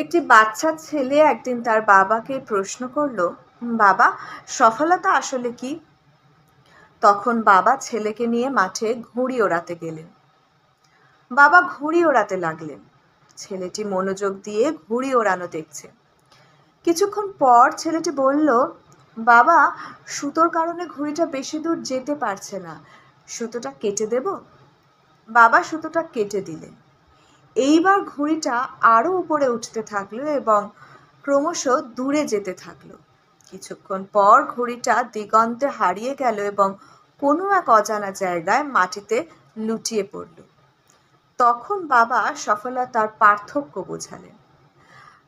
একটি বাচ্চা ছেলে একদিন তার বাবাকে প্রশ্ন করলো, বাবা, সফলতা আসলে কি? তখন বাবা ছেলেকে নিয়ে মাঠে ঘুড়ি ওড়াতে গেলেন। বাবা ঘুড়ি ওড়াতে লাগলেন। ছেলেটি মনোযোগ দিয়ে ঘুড়ি ওড়ানো দেখছে। কিছুক্ষণ পর ছেলেটি বলল, বাবা, সুতোর কারণে ঘুড়িটা বেশি দূর যেতে পারছে না, সুতোটা কেটে দেব? বাবা সুতোটা কেটে দিলেন। এইবার ঘুড়িটা আরো উপরে উঠতে থাকলো এবং ক্রমশ দূরে যেতে থাকলো। কিছুক্ষণ পর ঘুড়িটা দিগন্তে হারিয়ে গেল এবং কোনো এক অজানা জায়গায় মাটিতে লুটিয়ে পড়ল। তখন বাবা সফলতার পার্থক্য বোঝালেন।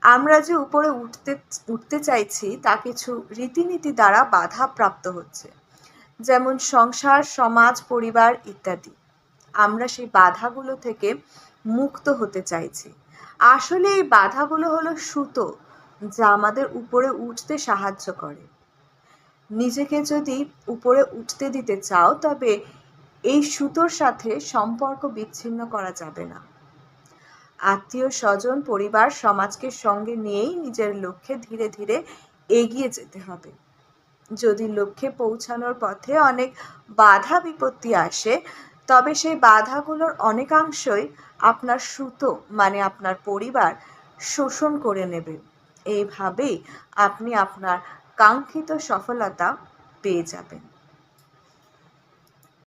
আমরা যে উপরে উঠতে চাইছি তা কিছু রীতিনীতি দ্বারা বাধা প্রাপ্ত হচ্ছে, যেমন সংসার, সমাজ, পরিবার ইত্যাদি। আমরা সেই বাধাগুলো থেকে মুক্ত হতে চাইছি। আসলে এই বাধাগুলো হলো সুতো, যা আমাদের উপরে উঠতে সাহায্য করে। নিজেকে যদি উপরে উঠতে দিতে চাও, তবে এই সুতোর সাথে সম্পর্ক বিচ্ছিন্ন করা যাবে না। আত্মীয় স্বজন, পরিবার, সমাজকে সঙ্গে নিয়েই নিজের লক্ষ্যে ধীরে ধীরে এগিয়ে যেতে হবে। যদি লক্ষ্যে পৌঁছানোর পথে অনেক বাধা বিপত্তি আসে, তবে সেই বাধাগুলোর অনেকাংশই আপনার সুতো মানে আপনার পরিবার শোষণ করে নেবে। এইভাবেই আপনি আপনার কাঙ্ক্ষিত সফলতা পেয়ে যাবেন।